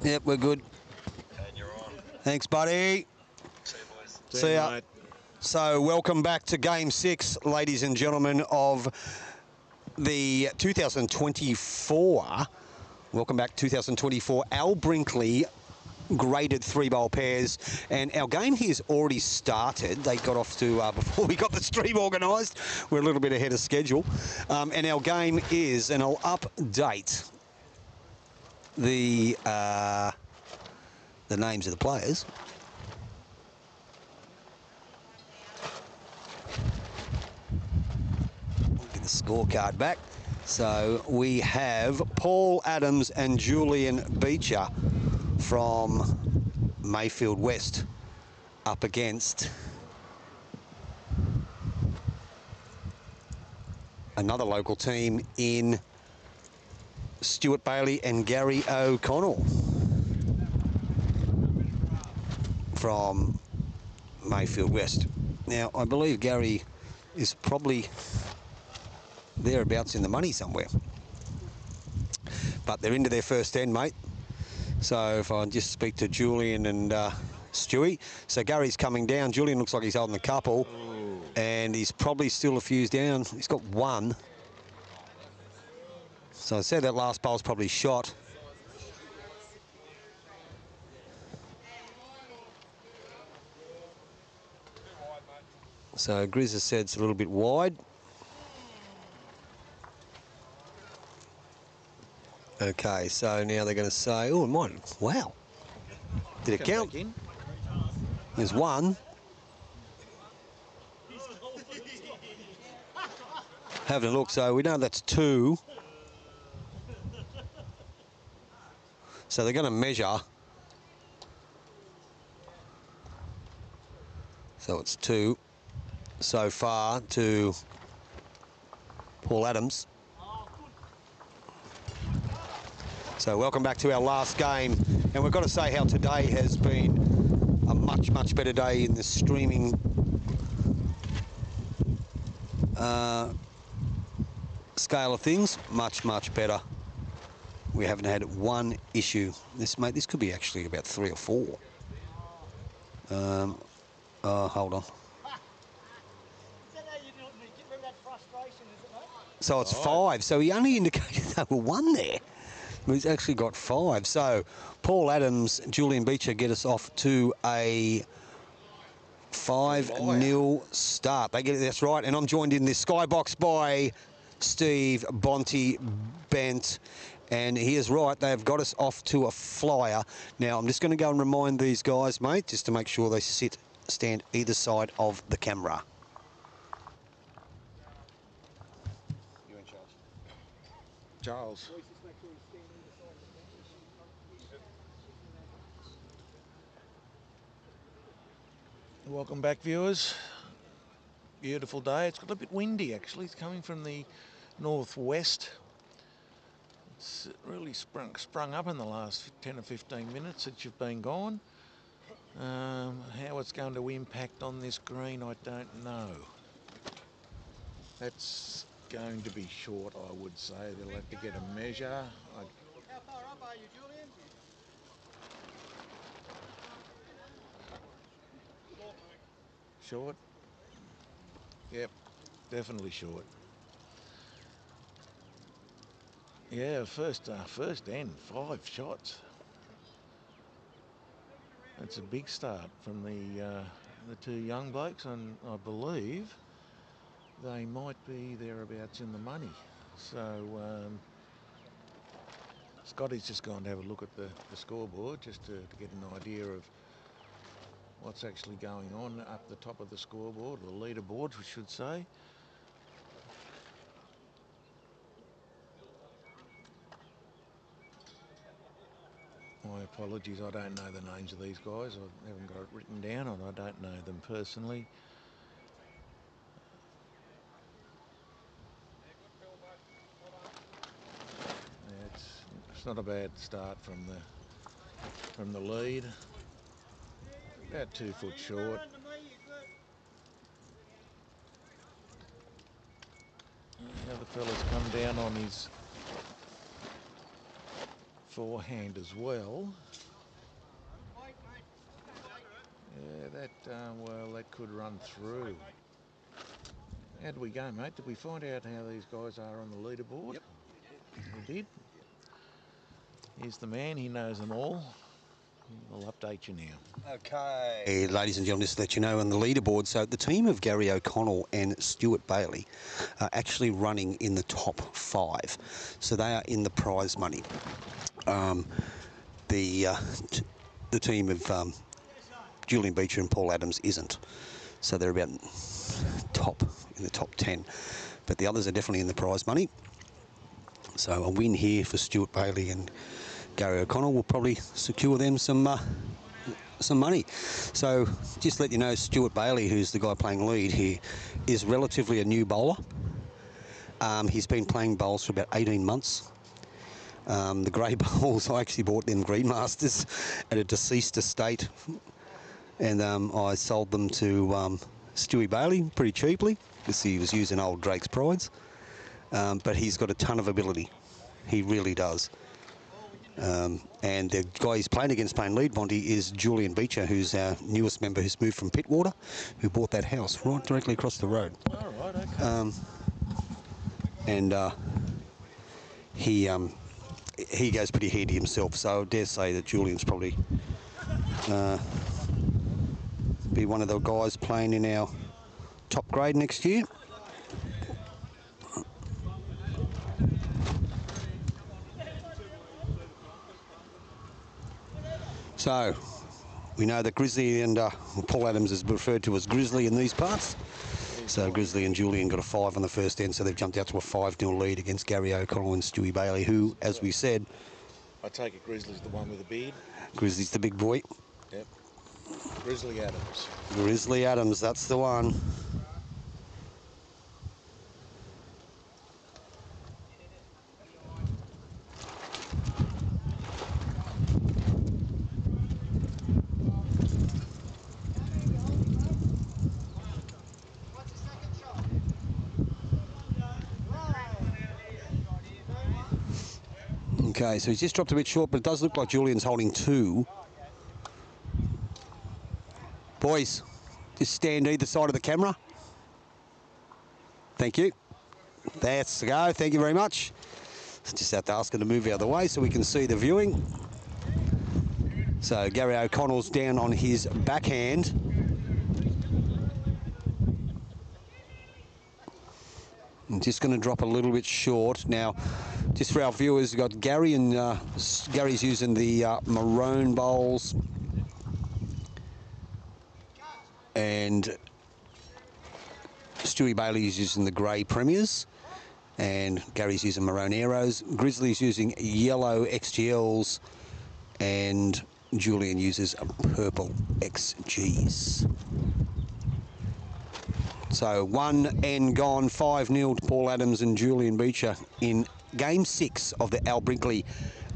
Yep, we're good. And you're on. Thanks, buddy. See you, boys. See ya. Mate. So, welcome back to Game 6, ladies and gentlemen, of the 2024. Welcome back, 2024. Al Brinkley graded 3-bowl pairs, and our game here's already started. They got off to before we got the stream organised. We're a little bit ahead of schedule, and our game is, and I'll update the names of the players. Get the scorecard back. So we have Paul Adams and Julian Beecher from Mayfield West up against another local team in Stuart Bailey and Gary O'Connell from Mayfield West. Now, I believe Gary is probably thereabouts in the money somewhere. But they're into their first end, mate. So if I just speak to Julian and Stewie. So Gary's coming down. Julian looks like he's holding a couple. Ooh. And he's probably still a fuse down. He's got one. So I said that last bowl's probably shot. So Grizz has said it's a little bit wide. Okay, so now they're going to say, oh, it might, wow. Did it count? There's one. Having a look, so we know that's two. So they're going to measure. So it's two so far to Paul Adams. So welcome back to our last game. And we've got to say how today has been a much, much better day in the streaming scale of things. Much, much better. We haven't had one issue. This could be actually about 3 or 4. Hold on. So it's 5. So he only indicated they were 1 there. He's actually got 5. So Paul Adams, Julian Beecher get us off to a 5-0 start. They get it, that's right. And I'm joined in this skybox by Steve, Bonty, Bent. And he is right, they've got us off to a flyer. Now, I'm just going to go and remind these guys, mate, just to make sure they stand either side of the camera. You're in charge. Charles. Welcome back, viewers. Beautiful day. It's got a bit windy, actually. It's coming from the northwest. It's really sprung up in the last 10 or 15 minutes that you've been gone. How it's going to impact on this green, I don't know. That's going to be short, I would say. They'll have to get a measure. How far up are you, Julian? Short? Yep, definitely short. Yeah, first end, 5 shots. That's a big start from the 2 young blokes, and I believe they might be thereabouts in the money. So Scotty's just gone to have a look at the scoreboard just to get an idea of what's actually going on up the top of the scoreboard, or the leaderboard, we should say. My apologies, I don't know the names of these guys. I haven't got it written down, and I don't know them personally. Yeah, it's not a bad start from the lead. About 2 foot short. The other fella's come down on his forehand as well. Yeah, well, that could run through. How did we go, mate? Did we find out how these guys are on the leaderboard? Yep. We did. Here's the man. He knows them all. I'll update you now. Okay. Hey, ladies and gentlemen, just to let you know on the leaderboard, so the team of Gary O'Connell and Stuart Bailey are actually running in the top 5. So they are in the prize money. The team of Julian Beecher and Paul Adams isn't. So they're about in the top 10. But the others are definitely in the prize money. So a win here for Stuart Bailey and Gary O'Connell will probably secure them some money. So just to let you know, Stuart Bailey, who's the guy playing lead here, is relatively a new bowler. He's been playing bowls for about 18 months. The grey bowls, I actually bought them Greenmasters at a deceased estate, and I sold them to Stewie Bailey pretty cheaply because he was using old Drake's Prides. But he's got a ton of ability. He really does. And the guy he's playing against playing lead, Monty, is Julian Beecher, who's our newest member who's moved from Pittwater, who bought that house right directly across the road. All right, okay. And he goes pretty handy himself, so I dare say that Julian's probably be one of the guys playing in our top grade next year. So, we know that Grizzly and Paul Adams is referred to as Grizzly in these parts. So Grizzly and Julian got a 5 on the first end, so they've jumped out to a 5-0 lead against Gary O'Connell and Stewie Bailey, who, as we said... I take it Grizzly's the one with the beard? Grizzly's the big boy. Yep. Grizzly Adams. Grizzly Adams, that's the one. Okay, so he's just dropped a bit short, but it does look like Julian's holding 2. Boys, just stand either side of the camera. Thank you. That's the go. Thank you very much. Just have to ask him to move out of the way so we can see the viewing. So Gary O'Connell's down on his backhand. I'm just going to drop a little bit short. Now, just for our viewers, we've got Gary, and Gary's using the maroon bowls. And Stewie Bailey's using the grey Premiers. And Gary's using maroon Aeros. Grizzly's using yellow XGLs. And Julian uses purple XGs. So 1 end gone, 5-0 to Paul Adams and Julian Beecher in Game 6 of the Al Brinkley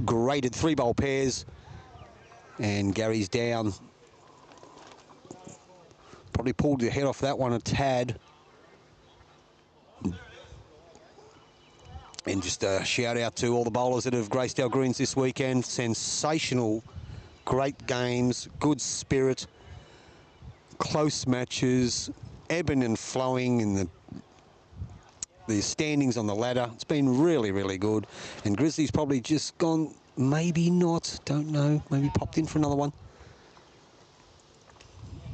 graded 3-bowl pairs. And Gary's down. Probably pulled your head off that one a tad. And just a shout out to all the bowlers that have graced our greens this weekend. Sensational, great games, good spirit, close matches, ebbing and flowing in the standings on the ladder. It's been really, really good. And Grizzly's probably just gone, maybe not, don't know, maybe popped in for another one.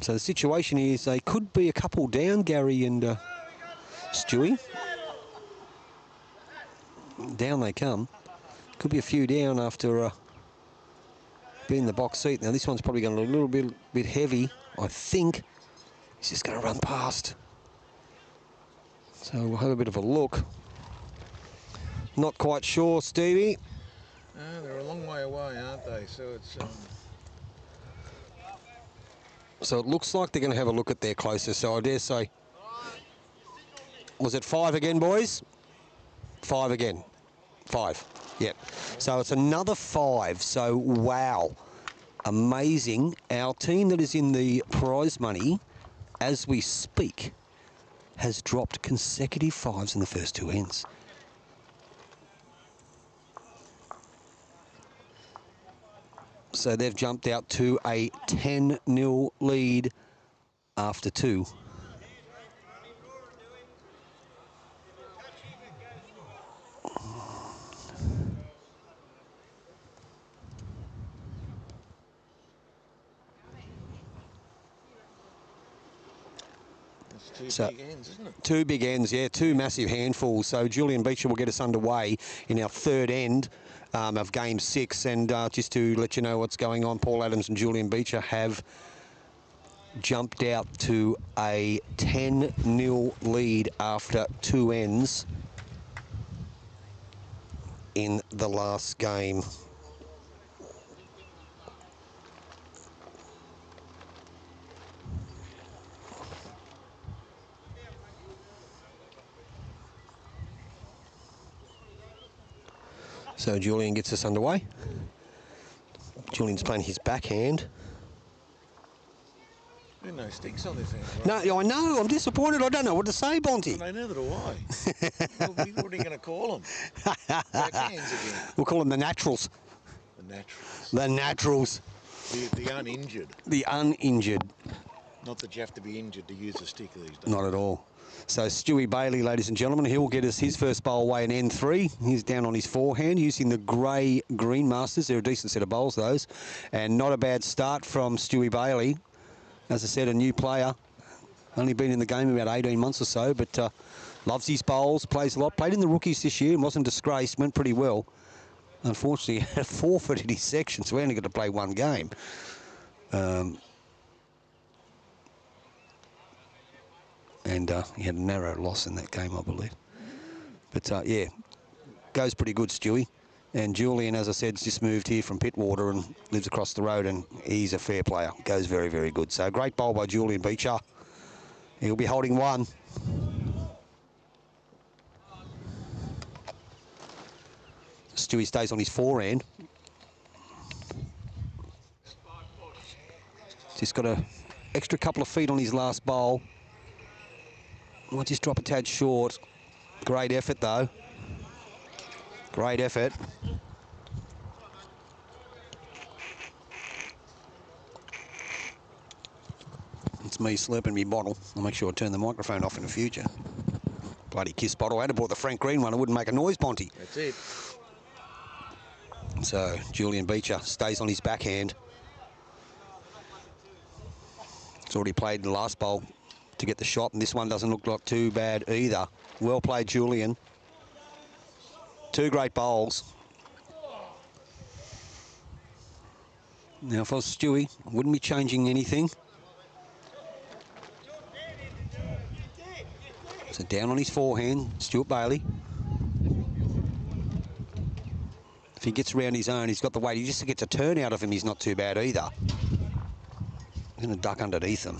So the situation is they could be a couple down, Gary and Stewie. Down they come. Could be a few down after being in the box seat. Now this one's probably going a little bit heavy, I think. He's just going to run past. So we'll have a bit of a look. Not quite sure, Stevie. They're a long way away, aren't they? So it's... So it looks like they're going to have a look at their closest. So I dare say... Was it 5 again, boys? 5 again. 5. Yep. So it's another 5. So, wow. Amazing. Our team that is in the prize money, as we speak, has dropped consecutive 5s in the first 2 ends. So they've jumped out to a 10-0 lead after 2. That's two big ends, isn't it? 2 big ends, yeah, 2 massive handfuls. So Julian Beecher will get us underway in our third end of Game 6. And just to let you know what's going on, Paul Adams and Julian Beecher have jumped out to a 10-0 lead after 2 ends in the last game. So Julian gets us underway. Julian's playing his backhand. There are no sticks on this end. Right? No, I know. I'm disappointed. I don't know what to say, Bonty. No, neither do I. What are you going to call them? Backhands again. We'll call them the naturals. The naturals. The naturals. The uninjured. The uninjured. Not that you have to be injured to use a stick these days. Not at all. So Stewie Bailey, ladies and gentlemen, he'll get us his first bowl away in N3. He's down on his forehand using the grey-green Masters. They're a decent set of bowls, those. And not a bad start from Stewie Bailey. As I said, a new player. Only been in the game about 18 months or so, but loves his bowls, plays a lot. Played in the rookies this year and wasn't disgraced, went pretty well. Unfortunately, he had forfeited his section, so we only got to play 1 game. And he had a narrow loss in that game, I believe. But, yeah, goes pretty good, Stewie. And Julian, as I said, has just moved here from Pittwater and lives across the road, and he's a fair player. Goes very, very good. So great bowl by Julian Beecher. He'll be holding 1. Stewie stays on his forehand. Just got an extra couple of feet on his last bowl. Might just drop a tad short. Great effort, though. Great effort. It's me slurping me bottle. I'll make sure I turn the microphone off in the future. Bloody kiss bottle. I had to bought the Frank Green one. It wouldn't make a noise, Ponty. That's it. So Julian Beecher stays on his backhand. He's already played the last bowl to get the shot, and this one doesn't look like too bad either. Well played, Julian. 2 great bowls. Now, if I was Stewie, I wouldn't be changing anything. So down on his forehand, Stuart Bailey. If he gets around his own, he's got the weight. He just gets a turn out of him. He's not too bad either. He's going to duck underneath him.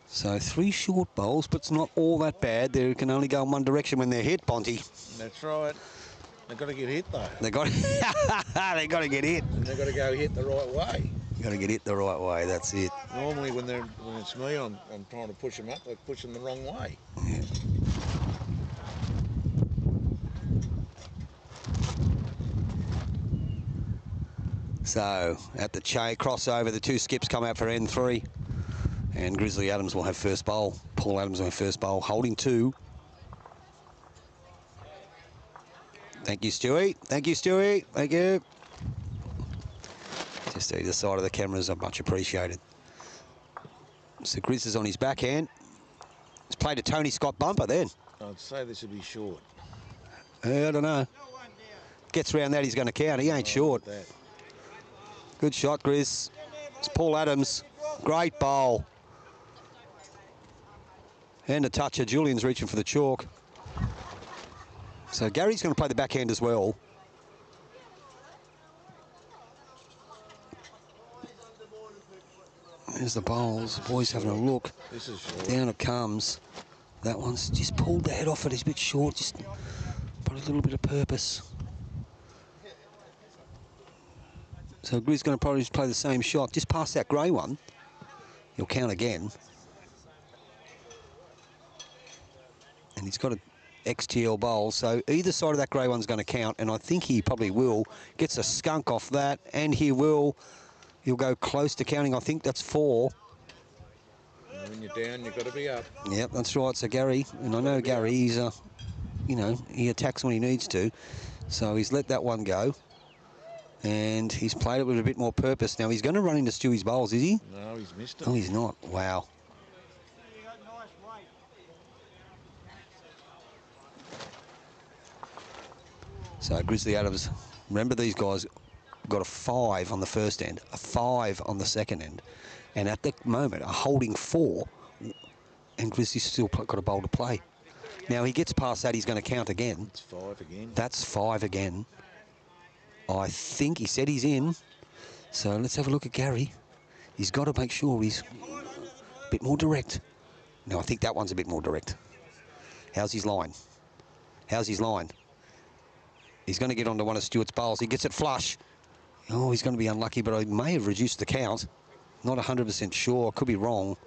So 3 short bowls, but it's not all that bad. They can only go in one direction when they're hit, Ponty. That's right. They've got to get hit, though. They got to get hit. And they've got to go hit the right way. Got to get hit the right way. That's it. Normally, when it's me, I'm trying to push them up. They push them the wrong way. Yeah. So at the crossover, the 2 skips come out for N3. And Grizzly Adams will have first bowl. Paul Adams will have first bowl, holding 2. Thank you, Stewie. Thank you, Stewie. Thank you. Just either side of the cameras are much appreciated. So Grizz is on his backhand. He's played a Tony Scott bumper then. I'd say this would be short. I don't know. Gets around that, he's going to count. He ain't short. Good shot, Grizz. It's Paul Adams. Great bowl. And a toucher. Julian's reaching for the chalk. So Gary's going to play the backhand as well. There's the bowls. The boys having a look. This is short. Down it comes. That one's just pulled the head off it. He's a bit short. Just put a little bit of purpose. So Grizz's going to probably just play the same shot. Just past that grey one. He'll count again. And he's got an XTL bowl. So either side of that grey one's going to count, and I think he probably will. Gets a skunk off that, and he will. He'll go close to counting. I think that's 4. And when you're down, you've got to be up. Yep, that's right. So Gary, and I know Gary, he's you know, he attacks when he needs to. So he's let that one go. And he's played it with a bit more purpose. Now he's going to run into Stewie's bowls, is he? No, he's missed it. Oh, he's not. Wow. So Grizzly Adams, remember these guys got a 5 on the first end, a 5 on the second end, and at the moment are holding 4, and Grizzly's still got a bowl to play. Now he gets past that, he's going to count again. It's 5 again. That's 5 again. I think he said he's in. So let's have a look at Gary. He's got to make sure he's a bit more direct. No, I think that one's a bit more direct. How's his line? How's his line? He's going to get onto one of Stewart's bowls. He gets it flush. Oh, he's going to be unlucky, but I may have reduced the count. Not 100% sure. Could be wrong.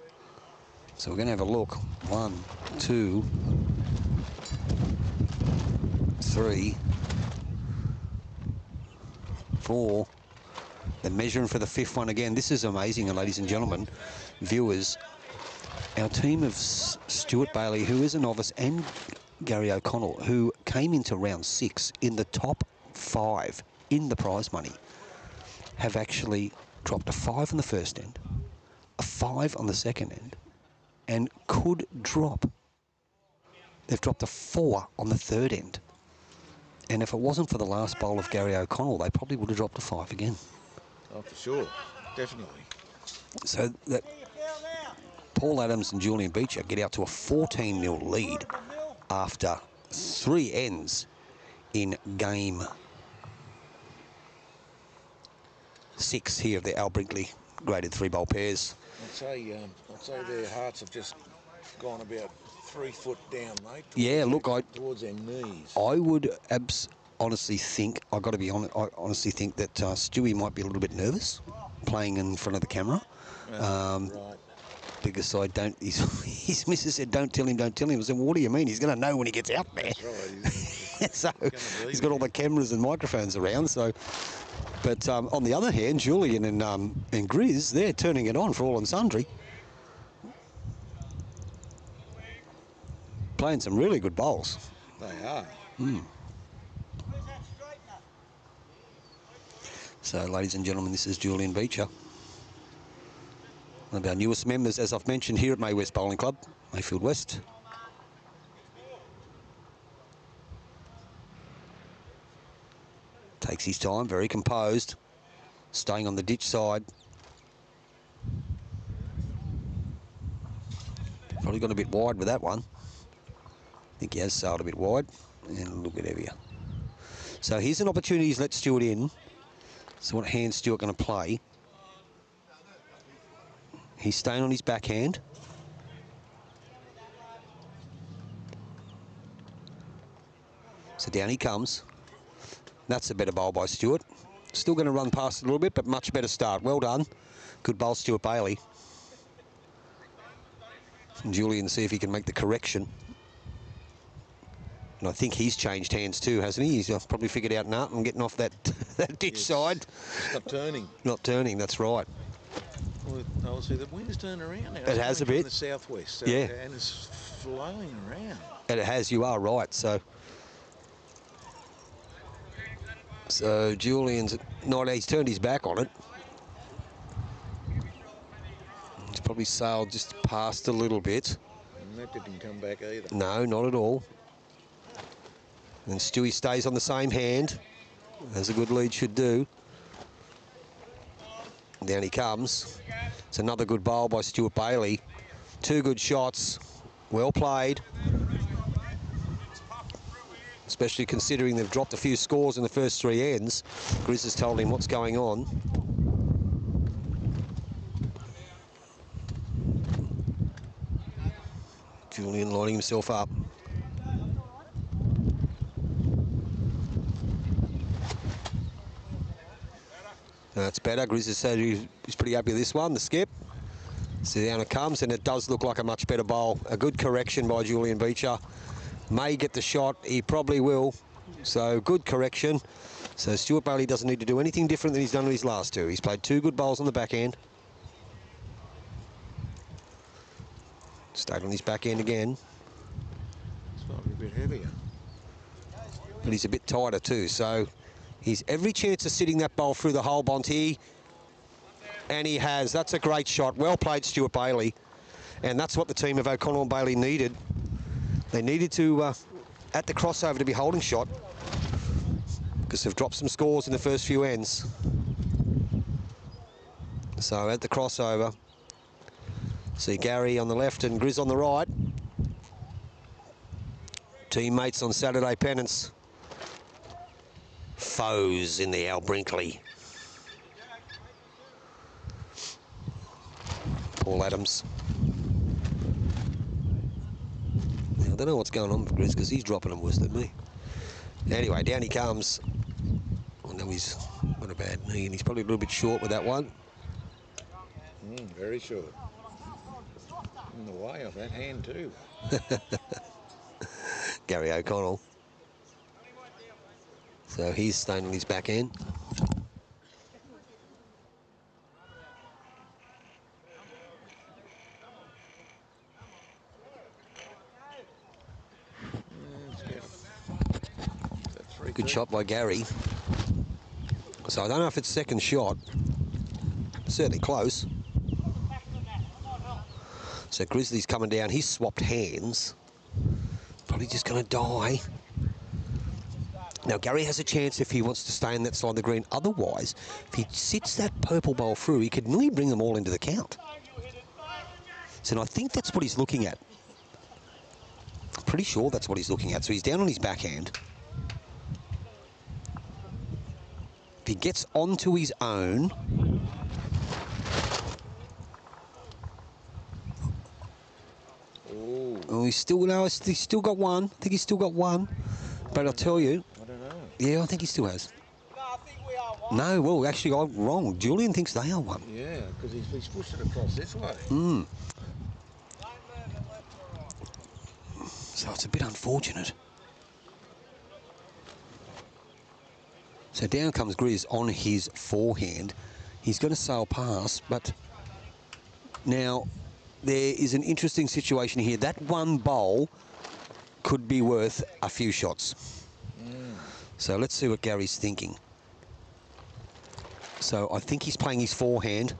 So we're going to have a look. 1, 2, 3, 4. They're measuring for the 5th one again. This is amazing, ladies and gentlemen, viewers. Our team of Stuart Bailey, who is a novice, and Gary O'Connell, who came into round 6 in the top 5 in the prize money, have actually dropped a 5 on the first end, a 5 on the second end, and could drop. They've dropped a 4 on the third end. And if it wasn't for the last bowl of Gary O'Connell, they probably would have dropped a 5 again. Oh, for sure. Definitely. So that Paul Adams and Julian Beecher get out to a 14-0 lead after 3 ends in game 6 here of the Al Brinkley graded 3-bowl pairs. I'd say their hearts have just gone about 3 foot down, mate. Yeah, look, towards their knees. I would honestly think, I've got to be honest, I honestly think that Stewie might be a little bit nervous playing in front of the camera. Right. Because his missus said, don't tell him. I said, well, what do you mean? He's going to know when he gets out there. That's right. So he's got all the cameras and microphones around. So, but on the other hand, Julian and Grizz, they're turning it on for all and sundry. Playing some really good bowls. They are. So, ladies and gentlemen, this is Julian Beecher. One of our newest members, as I've mentioned, here at May West Bowling Club, Mayfield West. Takes his time, very composed, staying on the ditch side. Probably got a bit wide with that one. I think he has sailed a bit wide and a little bit heavier. So here's an opportunity. He's let Stewart in. So what hand's Stewart going to play? He's staying on his backhand. So down he comes. That's a better bowl by Stewart. Still going to run past it a little bit, but much better start. Well done. Good bowl, Stuart Bailey. And Julian, see if he can make the correction. And I think he's changed hands too, hasn't he? He's probably figured out, nah, I'm getting off that, that ditch side. Stop turning. Not turning, that's right. Well, see, the wind's turned around now. It has a bit. From the southwest. Yeah. And it's flowing around. And it has, you are right. So Julian's not, he's turned his back on it. He's probably sailed just past a little bit. And that didn't come back either. No, not at all. And Stewie stays on the same hand, as a good lead should do. Down he comes. It's another good bowl by Stuart Bailey. 2 good shots, well played. Especially considering they've dropped a few scores in the first 3 ends. Grizz has told him what's going on. Julian lining himself up. That's better. Grizz has said he's pretty happy with this one, the skip. So down it comes, and it does look like a much better bowl. A good correction by Julian Beecher. may get the shot. He probably will. So good correction. So Stuart Bailey doesn't need to do anything different than he's done in his last two. He's played 2 good bowls on the back end. Stayed on his back end again. It's got to be a bit heavier. But he's a bit tighter too. So he's every chance of sitting that bowl through the hole, Bonte. And he has. That's a great shot. Well played, Stuart Bailey. And that's what the team of O'Connell and Bailey needed. They needed to, at the crossover, to be holding shot, because they've dropped some scores in the first few ends. So at the crossover, see Gary on the left and Grizz on the right. Teammates on Saturday pennants. Foes in the Al Brinkley. Paul Adams. Now, I don't know what's going on with Grizz because he's dropping them worse than me. Anyway, down he comes. I know he's got a bad knee and he's probably a little bit short with that one. Very short. In the way of that hand too. Gary O'Connell. So he's staying on his back end. Good shot by Gary. So I don't know if it's second shot. Certainly close. So Grizzly's coming down. He's swapped hands. Probably just going to die. Now, Gary has a chance if he wants to stay in that side of the green. Otherwise, if he sits that purple ball through, he could nearly bring them all into the count. So I think that's what he's looking at. I'm pretty sure that's what he's looking at. So he's down on his backhand. If he gets onto his own... Oh, he's still got one. I think he's still got one. But I'll tell you... I don't know. Yeah, I think he still has. No, I think we are one. No, well, actually, I'm wrong. Julian thinks they are one. Yeah, because he's pushed it across this way. So it's a bit unfortunate. So down comes Grizz on his forehand. He's going to sail past, but now there is an interesting situation here. That one bowl could be worth a few shots. So let's see what Gary's thinking. So I think he's playing his forehand.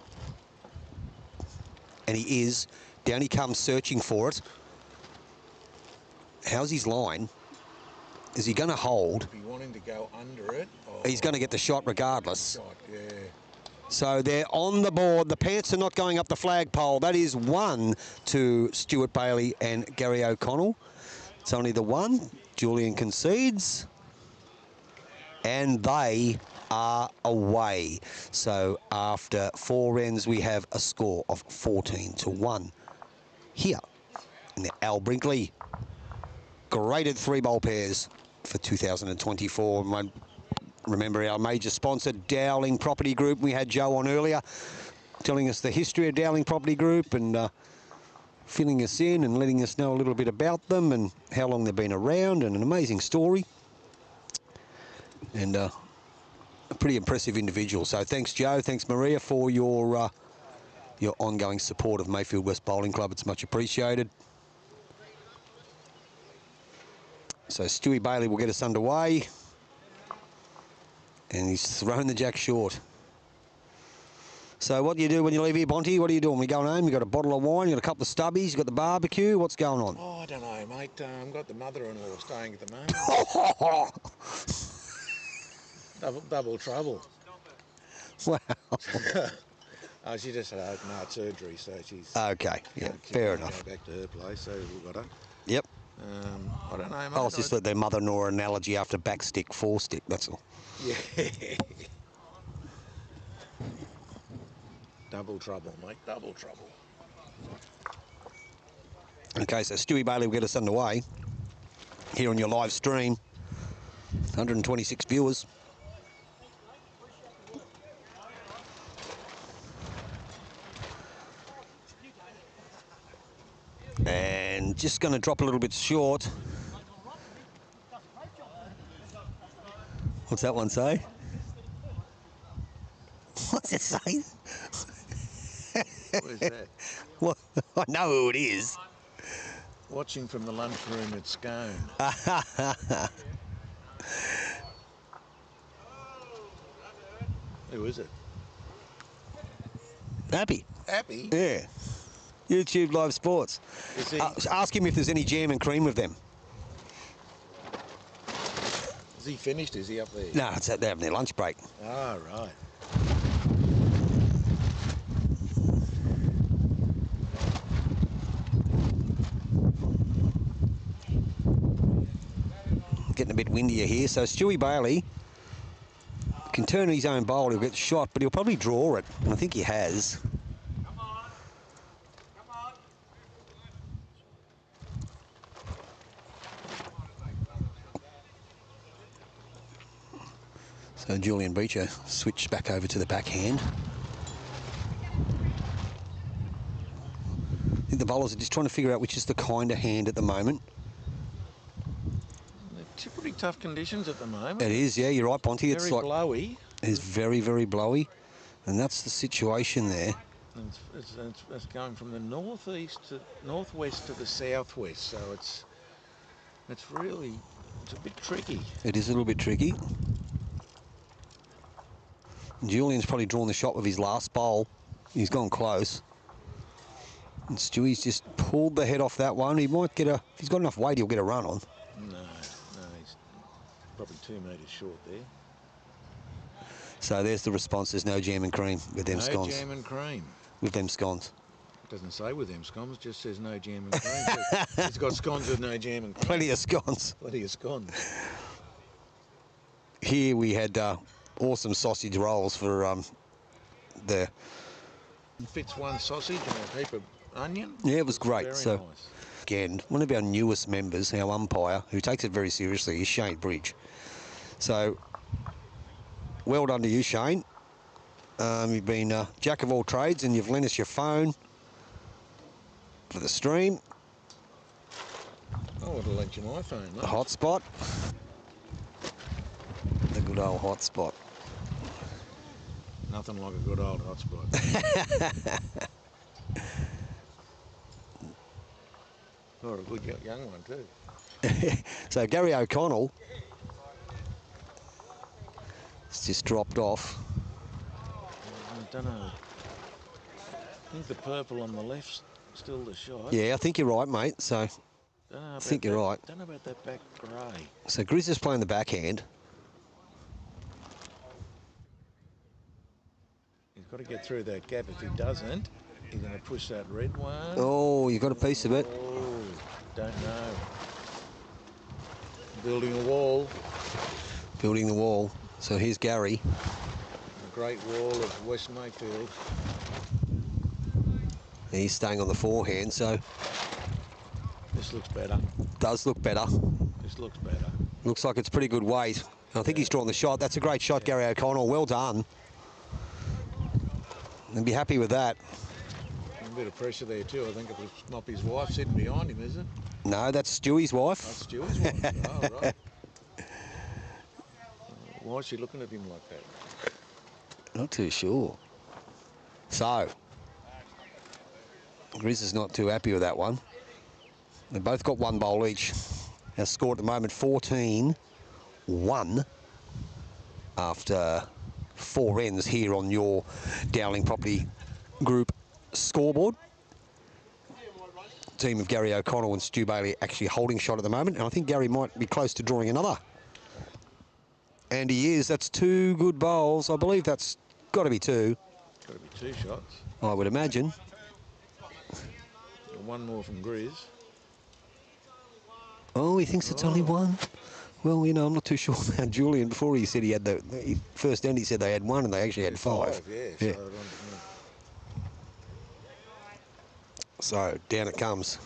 And he is. Down he comes searching for it. How's his line? Is he going to hold? Be wanting to go under it. He's going to get the shot regardless. Shot, yeah. So they're on the board. The pants are not going up the flagpole. That is 1 to Stuart Bailey and Gary O'Connell. It's only the 1. Julian concedes. And they are away. So after 4 ends, we have a score of 14-1 here in the Al Brinkley graded 3-bowl pairs for 2024. Remember our major sponsor, Dowling Property Group. We had Joe on earlier telling us the history of Dowling Property Group and filling us in and letting us know a little bit about them and how long they've been around, and an amazing story. And a pretty impressive individual. So thanks, Joe. Thanks, Maria, for your ongoing support of Mayfield West Bowling Club. It's much appreciated. So Stewie Bailey will get us underway. And he's thrown the jack short. So what do you do when you leave here, Bonte? What are you doing? We going home? You got a bottle of wine? You got a couple of stubbies? You got the barbecue? What's going on? Oh, I don't know, mate. I've got the mother-in-law staying at the moment. double trouble. Wow. She just had open heart surgery, so she's... Okay, yeah, fair enough. Go back to her place, so we've got her. Yep. I don't know, mate. I was just their mother-in-law analogy after backstick, forestick, that's all. Yeah. Double trouble, mate. Double trouble. Okay, so Stewie Bailey will get us underway here on your live stream. 126 viewers. And just going to drop a little bit short. What's that one say? What's it say? Where's that? Well, I know who it is. Watching from the lunchroom at Scone. Who is it? Happy. Happy? Yeah. YouTube Live Sports. Is he, Ask him if there's any jam and cream with them. is he finished? Is he up there? No, they're having their lunch break. Ah, right. Getting a bit windier here. So Stewie Bailey can turn his own bowl. He'll get shot, but he'll probably draw it. And I think he has. Come on. Come on. So Julian Beecher switched back over to the backhand. I think the bowlers are just trying to figure out which is the kinder hand at the moment. They're pretty tough conditions at the moment. It is, yeah, you're right, Ponty. It's Very like blowy. it's very, very blowy, and that's the situation there. And it's going from the northeast to northwest to the southwest, so it's really a bit tricky. It is a little bit tricky. Julian's probably drawn the shot with his last bowl. He's gone close. And Stewie's just pulled the head off that one. He might get if he's got enough weight, he'll get a run on. No, he's probably 2 metres short there. So there's the response. There's no jam and cream with them scones. No jam and cream. With them scones. It doesn't say with them scones, it just says no jam and cream. So it's got scones with no jam and cream. Plenty of scones. Plenty of scones. Here we had awesome sausage rolls for the... Fits one sausage and a heap of onion. Yeah, it was great. Very So nice. again, one of our newest members, our umpire, who takes it very seriously, is Shane Bridge. So well done to you, Shane. You've been a jack of all trades, and you've lent us your phone for the stream. I would have lent you my phone, The mate. hotspot. The good old hotspot. Nothing like a good old hotspot. Or a good young one too. So Gary O'Connell has just dropped off. I don't know. I think the purple on the left's still the shot. Yeah, I think you're right, mate. So I think you're right. Don't know about that back grey. So Grizz is playing the backhand. He's got to get through that gap. If he doesn't, he's going to push that red one. Oh, you got a piece of it. Oh, don't know. Building a wall. Building the wall. So here's Gary. The Great Wall of West Mayfield. He's staying on the forehand, so This looks better. does look better. This looks better. Looks like it's pretty good weight. I think he's drawn the shot. That's a great shot, Gary O'Connell. Well done. And be happy with that. A bit of pressure there too. I think it was not his wife sitting behind him, is it? No, that's Stewie's wife. That's Stewie's wife. Oh, right. Why is she looking at him like that? Not too sure. So, Grizz is not too happy with that one. They've both got one bowl each. Our score at the moment, 14-1 after 4 ends here on your Dowling Property Group scoreboard. Team of Gary O'Connell and Stu Bailey actually holding shot at the moment, and I think Gary might be close to drawing another. And he is. That's 2 good bowls. I believe that's got to be 2. Got to be 2 shots. I would imagine. One more from Grizz. Oh, he thinks it's only 1. Well, you know, I'm not too sure about Julian. Before he said he had the first end, he said they had 1 and they actually had 5. Yeah. So down it comes.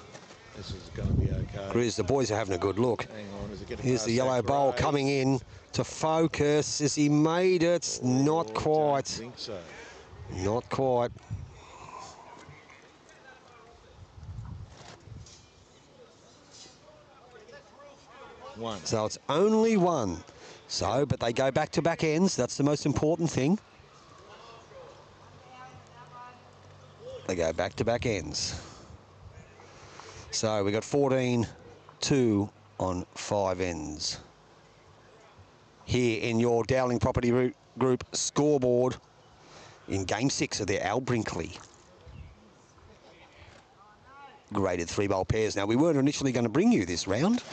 This is going to be okay. Grizz, the boys are having a good look. Hang on, is it getting Here's past the yellow that bowl grey? coming in to focus. Has he made it? Not I quite. don't think so. Not quite. One. So it's only 1. So, but they go back-to-back ends. That's the most important thing. They go back-to-back ends. So we got 14-2 on 5 ends. Here in your Dowling Property Group scoreboard in Game 6 of the Al Brinkley graded 3-bowl pairs. Now, we weren't initially going to bring you this round,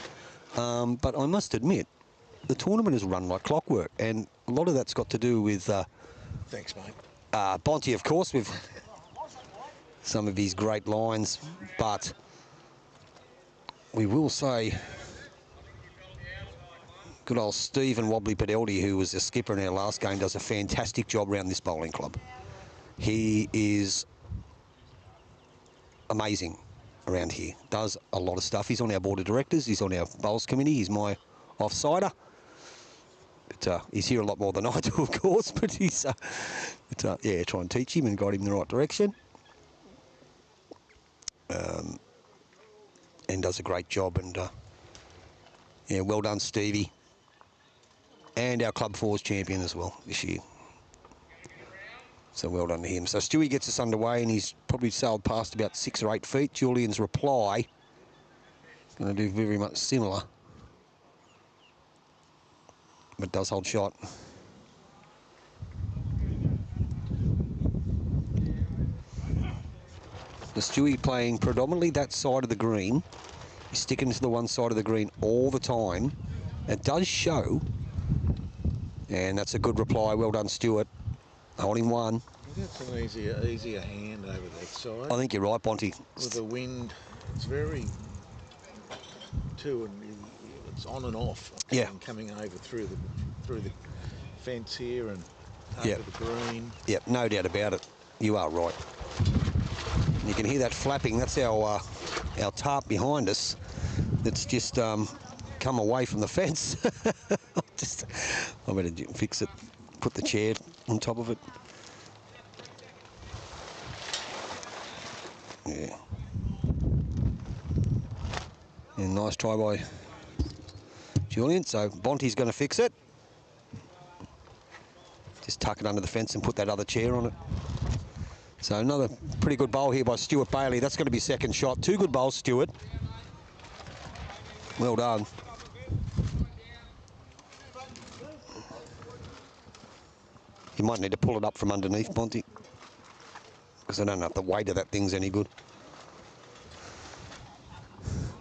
but I must admit, the tournament has run like clockwork, and a lot of that's got to do with... Thanks, mate. Bonte, of course, with some of his great lines, but we will say good old Stephen Wobbly Padeldi, who was the skipper in our last game, does a fantastic job around this bowling club. He is amazing around here, does a lot of stuff. He's on our board of directors, he's on our bowls committee, he's my offsider. But he's here a lot more than I do, of course, but he's, yeah, try and teach him and guide him in the right direction. And does a great job, and yeah, well done, Stevie. And our Club 4's champion as well this year. So well done to him. So Stewie gets us underway, and he's probably sailed past about 6 or 8 feet. Julian's reply is going to do very much similar, but does hold shot. The Stewie playing predominantly that side of the green. He's sticking to the one side of the green all the time. It does show. And that's a good reply. Well done, Stuart. Holding one. That's an easier hand over that side. I think you're right, Bonte. With the wind, it's very and it's on and off. Yeah. Coming over through the fence here and over the green. Yep, no doubt about it. You are right. You can hear that flapping. That's our tarp behind us. That's just come away from the fence. I better fix it. Put the chair on top of it. Yeah. And nice try by Julian. So Bonte's going to fix it. Just tuck it under the fence and put that other chair on it. So another pretty good bowl here by Stuart Bailey. That's going to be second shot. 2 good bowls, Stuart. Well done. You might need to pull it up from underneath, Bonte, because I don't know if the weight of that thing's any good.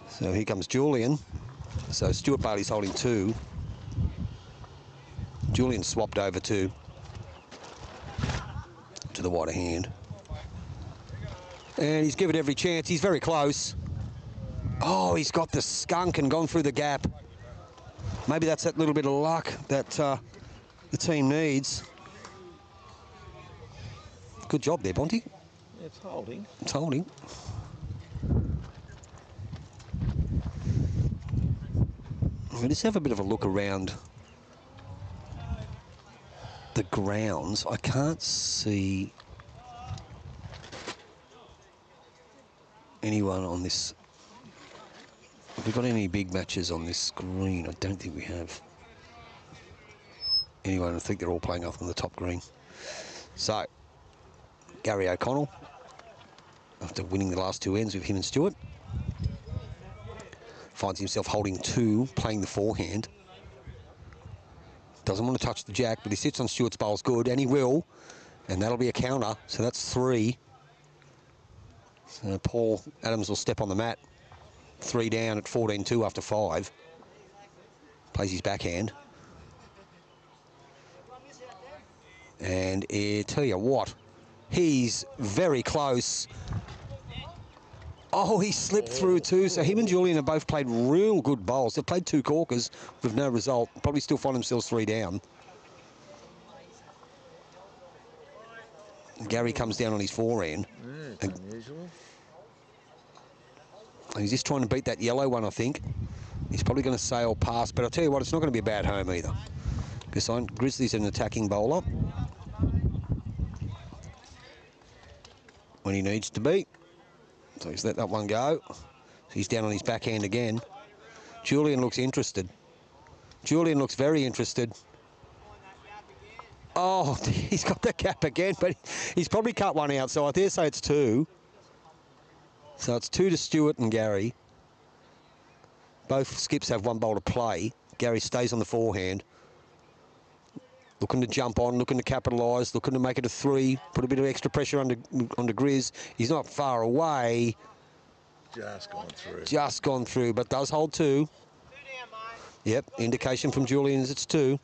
So here comes Julian. So Stuart Bailey's holding 2. Julian swapped over to the wider hand. And he's given every chance. He's very close. Oh, he's got the skunk and gone through the gap. Maybe that's that little bit of luck that the team needs. Good job there, Bonte. It's holding. It's holding. We'll just have a bit of a look around the grounds. I can't see anyone on this. Have we got any big matches on this green? I don't think we have. Anyone, I think they're all playing up on the top green. So, Gary O'Connell, after winning the last 2 ends with him and Stuart, finds himself holding 2, playing the forehand. Doesn't want to touch the jack, but he sits on Stuart's bowls good, and he will. And that'll be a counter, so that's 3. So Paul Adams will step on the mat. 3 down at 14-2 after 5. Plays his backhand. And tell you what, he's very close. Oh, he slipped through too. So him and Julian have both played real good bowls. They've played 2 corkers with no result. Probably still find themselves 3 down. Gary comes down on his forehand. Yeah, it's unusual. He's just trying to beat that yellow one, I think. He's probably going to sail past, but I'll tell you what, it's not going to be a bad home either. Because Grizzly's an attacking bowler when he needs to be. So he's let that one go. So he's down on his backhand again. Julian looks interested. Julian looks very interested. Oh, he's got the gap again, but he's probably cut one out, so I dare say it's 2. So it's 2 to Stewart and Gary. Both skips have 1 bowl to play. Gary stays on the forehand. Looking to jump on, looking to capitalise, looking to make it a 3, put a bit of extra pressure under Grizz. He's not far away. Just gone through. Just gone through, but does hold 2. Yep, indication from Julian is it's 2.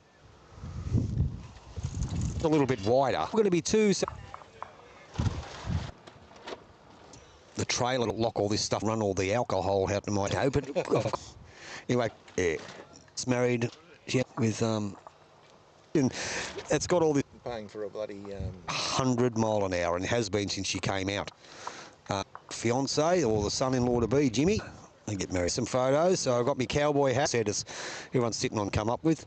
A little bit wider. We're going to be 2. So the trailer will lock all this stuff, run all the alcohol out to my toe. But anyway, yeah, it's married with and it's got all this. Paying for a bloody 100 mile an hour, and has been since she came out. Fiance or the son-in-law to be, Jimmy. They get married. Some photos. So I got my cowboy hat. Said as everyone's sitting on come up with.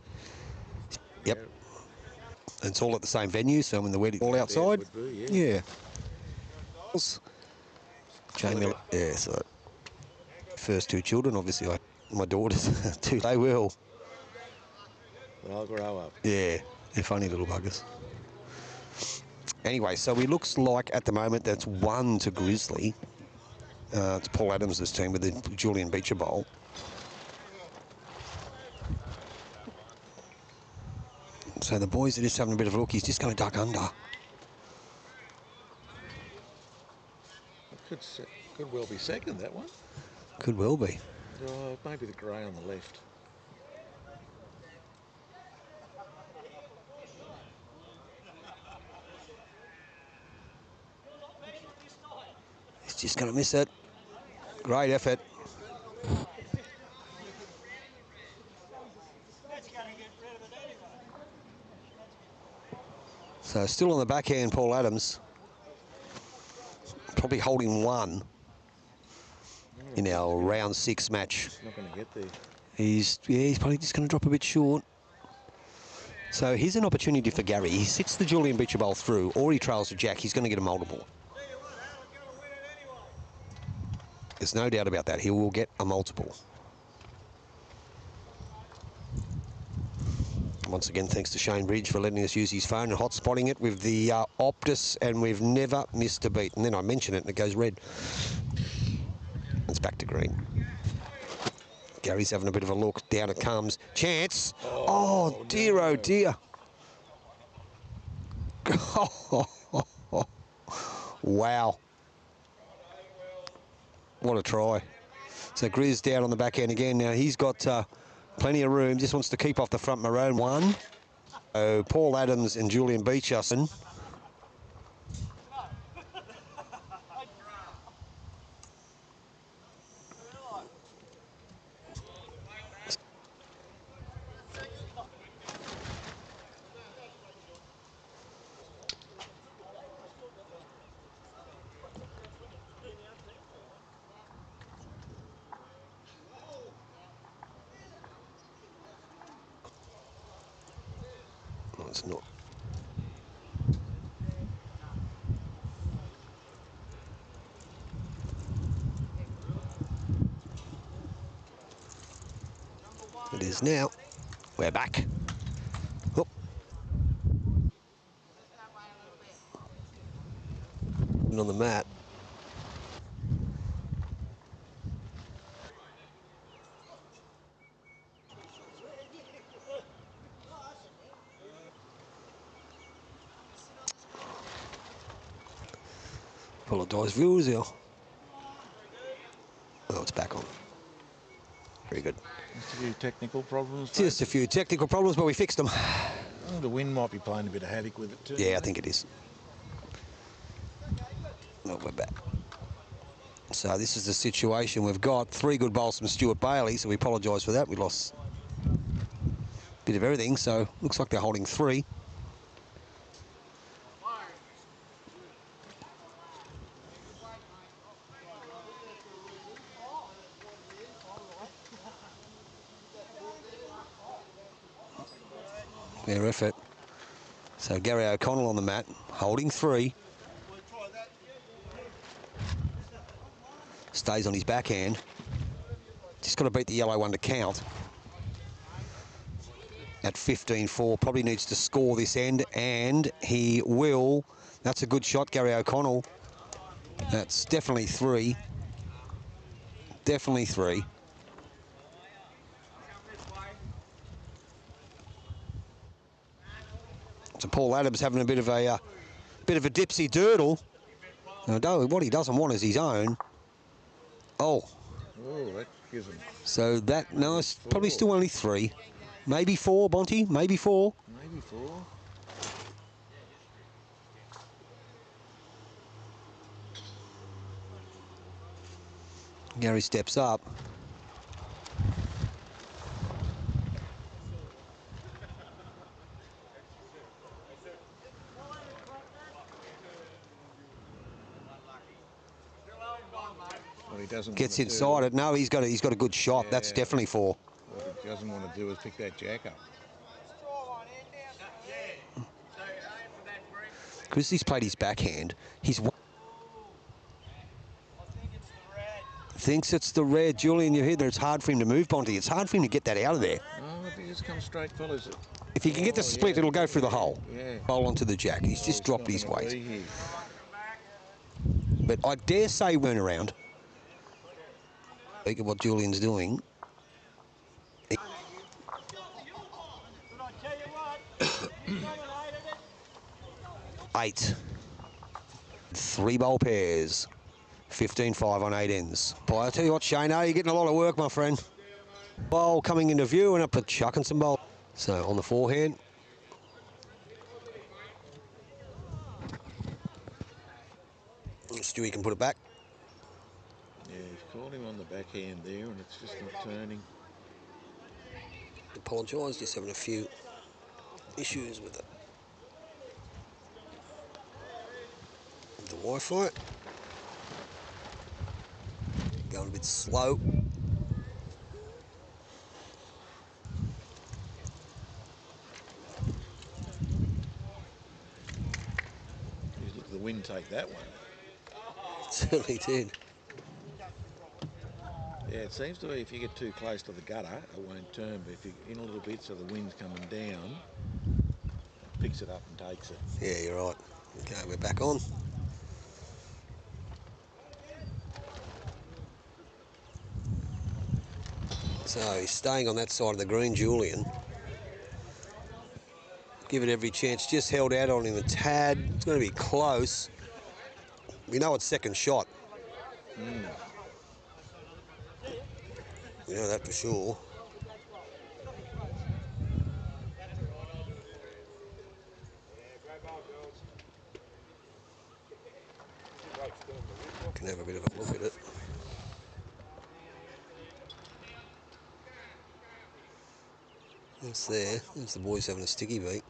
Yep. And it's all at the same venue, so when the wedding all outside. Be, yeah. Jamie, yeah, so first 2 children, obviously my daughters, 2, they will. They'll grow up. Yeah, they're funny little buggers. Anyway, so it looks like at the moment that's 1 to Grizzly. It's Paul Adams' team with the Julian Beecher Bowl. So the boys are just having a bit of a look. He's just going to duck under. Could well be second, that one. Could well be. Oh, maybe the grey on the left. He's just going to miss it. Great effort. So still on the backhand, Paul Adams. Probably holding 1 in our round 6 match. Not going to get there. He's probably just going to drop a bit short. So here's an opportunity for Gary. He sits the Julian Beecher Bowl through, or he trails to Jack. He's going to get a multiple. There's no doubt about that. He will get a multiple. Once again, thanks to Shane Bridge for letting us use his phone and hot-spotting it with the Optus, and we've never missed a beat. And then I mention it and it goes red. It's back to green. Gary's having a bit of a look. Down it comes. Chance. Oh dear, no. Oh dear. Wow. What a try. So Grizz down on the back end again. Now he's got plenty of room. Just wants to keep off the front maroon 1. So Paul Adams and Julian Beecher. No, it's not. It is now. We're back. Oh. And on the mat. Apologise, viewers. Oh, it's back on. Very good. Just a few technical problems. Just a few technical problems, but we fixed them. Oh, the wind might be playing a bit of havoc with it too. Yeah, I think it is. Well, we're back. So this is the situation. We've got 3 good bowls from Stuart Bailey, so we apologise for that. We lost a bit of everything, so looks like they're holding 3. Their effort. So Gary O'Connell on the mat, holding 3. Stays on his backhand. Just got to beat the yellow one to count. at 15-4. Probably needs to score this end, and he will. That's a good shot, Gary O'Connell. That's definitely 3. Definitely 3. So Paul Adams having a bit of a dipsy doodle. No, what he doesn't want is his own. Oh. Oh, that gives him. So that, no, it's probably still only 3. Maybe 4, Bonty, maybe 4. Maybe 4. Gary steps up. What he doesn't Gets want to inside do, it. No, he's got a good shot. Yeah. That's definitely 4. What he doesn't want to do is pick that jack up. Grizzly's played his backhand. He's thinks it's the red. Julian, you hear that it's hard for him to move, Bonty. It's hard for him to get that out of there. Oh, if he just comes straight, fellas. If he can get the split, it'll go through the hole. Yeah. Roll onto the jack. He's just dropped his not gonna weight. be here. But I dare say we're around. Look at what Julian's doing. 8. 3 bowl pairs. 15-5 on 8 ends. Boy, I tell you what, Shane, you're getting a lot of work, my friend. Bowl coming into view and up at chucking some bowl. So on the forehand. Stewie can put it back. Yeah, he's caught him on the backhand there, and it's just not turning. Apologise, just having a few issues with it. The Wi-Fi. Going a bit slow. He's look at the wind take that one. Certainly did. Yeah, it seems to be if you get too close to the gutter, it won't turn. But if you're in a little bit so the wind's coming down, it picks it up and takes it. Yeah, you're right. Okay, we're back on. So he's staying on that side of the green, Julian. Give it every chance. Just held out on him a tad. It's going to be close. We know it's second shot. We know that for sure. Can have a bit of a look at it. That's there. There's the boys having a sticky beat.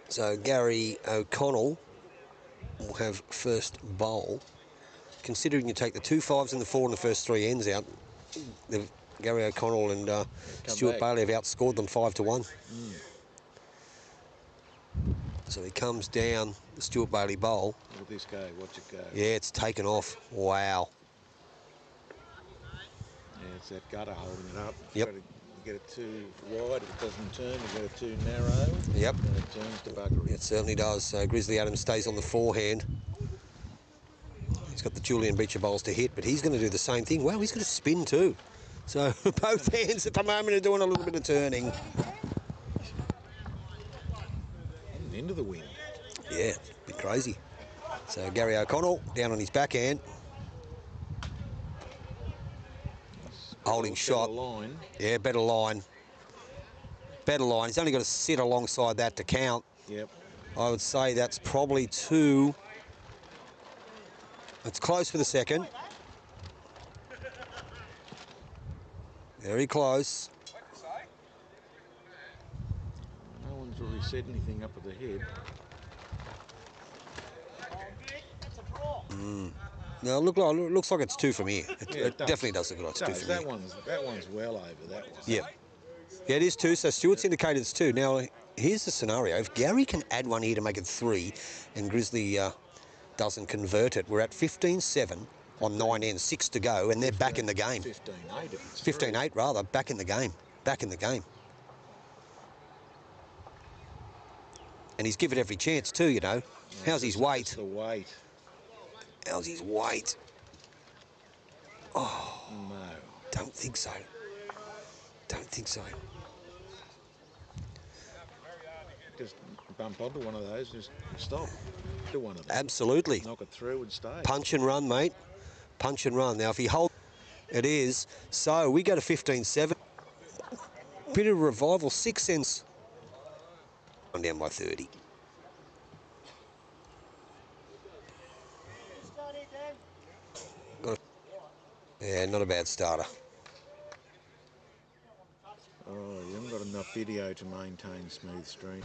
So Gary O'Connell will have first bowl. Considering you take the 2 5s and the 4 and the first 3 ends out, Gary O'Connell and Stuart Bailey have outscored them 5-1. So he comes down the Stuart Bailey bowl. Look at this go, watch it go. Yeah, it's taken off. Wow. Yeah, it's that gutter holding it up. Yep. Try to get it too wide, if it doesn't turn, you get it too narrow. Yep. And it turns to buggery. It certainly does. So Grizzly Adams stays on the forehand. He's got the Julian Beecher bowls to hit, but he's going to do the same thing. Wow, he's going to spin too. So both hands at the moment are doing a little bit of turning. And into the wind. Yeah, a bit crazy. So Gary O'Connell down on his backhand. Holding shot. Line. Yeah, better line. Better line. He's only got to sit alongside that to count. Yep. I would say that's probably 2. It's close for the second. Very close. No one's really said anything up at the head. No, it looks like it's 2 from here. It does. definitely does look like it's 2 from that here. one's well over that one. Yeah. Yeah, it is 2. So Stuart's indicated it's 2. Now, here's the scenario. If Gary can add one here to make it 3 and Grizzly doesn't convert it, we're at 15-7 on 9 ends, 6 to go, and they're back in the game. 15-8 if it's 15-8 rather, back in the game. Back in the game. And he's given every chance too, you know. How's his weight? It's the weight. How's his weight? Oh, No. don't think so. Don't think so. Just bump onto one of those, just stop. Do one of them. Absolutely. Knock it through and stay. Punch and run, mate. Punch and run. Now, if he holds, it is. So we go to 15-7. Bit of revival, 6 cents. I'm down by 30. Yeah, not a bad starter. Oh, you haven't got enough video to maintain smooth stream.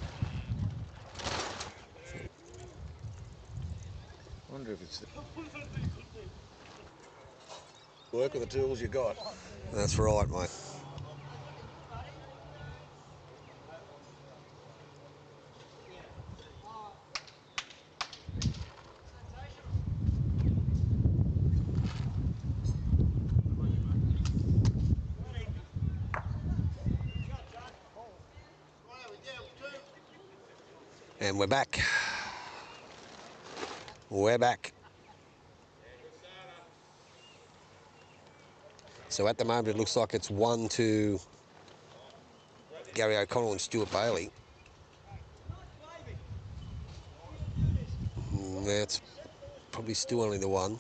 Wonder if it's work with the tools you got. That's right, mate. And we're back. We're back. So at the moment it looks like it's 1 to Gary O'Connell and Stuart Bailey. That's probably still only the one.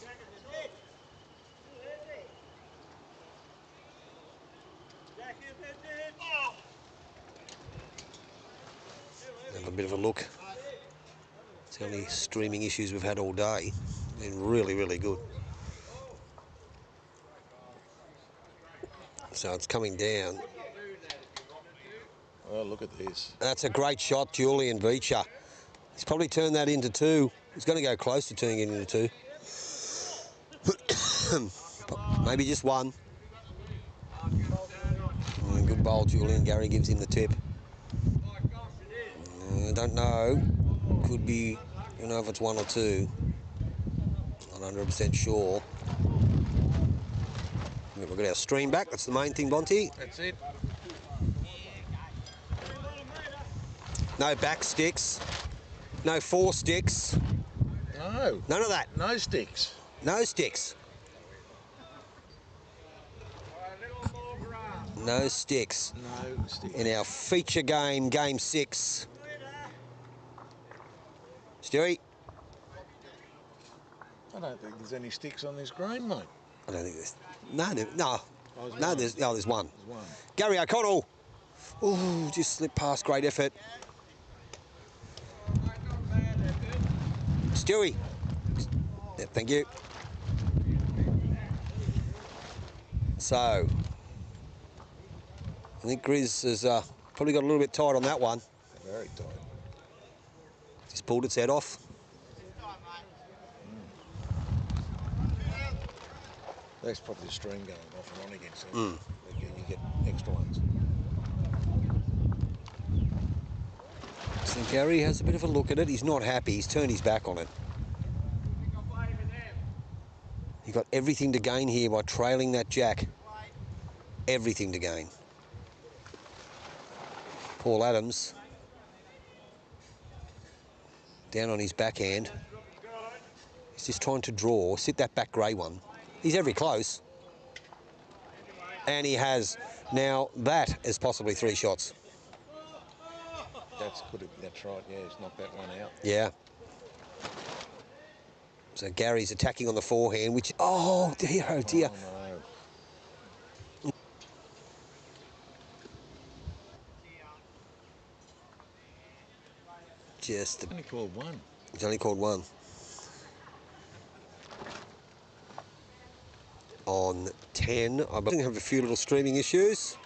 Have a bit of a look. It's the only streaming issues we've had all day. Been really, really good. So it's coming down. Oh, look at this. That's a great shot, Julian Beecher. He's probably turned that into 2. He's going to go close to turning it into 2. Maybe just 1. Good bowl, Julian. Gary gives him the tip. I don't know. Could be, you know, if it's 1 or 2. Not 100% sure. We've got our stream back. That's the main thing, Bonty. That's it. No back sticks. No 4 sticks. No. None of that. No sticks. No sticks. No sticks. No sticks. In our feature game, game 6. Stewie? I don't think there's any sticks on this green, mate. I don't think there's... No, no. Oh, No, there's 1. There's one. Gary O'Connell. Oh, just slipped past. Great effort. Stewie. Yeah, thank you. So, I think Grizz has probably got a little bit tight on that one. Very tight. Just pulled its head off. That's probably the stream going off and on again, so you get extra ones. So Gary has a bit of a look at it. He's not happy. He's turned his back on it. You've got everything to gain here by trailing that jack. Everything to gain. Paul Adams down on his backhand. He's just trying to draw, sit that back grey one. He's every close. And he has. Now that is possibly 3 shots. That's right, yeah, he's knocked that one out. Yeah. So Gary's attacking on the forehand, which, oh dear, oh dear. Oh, no. Just, Only called 1. he's only called 1. On 10, I have a few little streaming issues.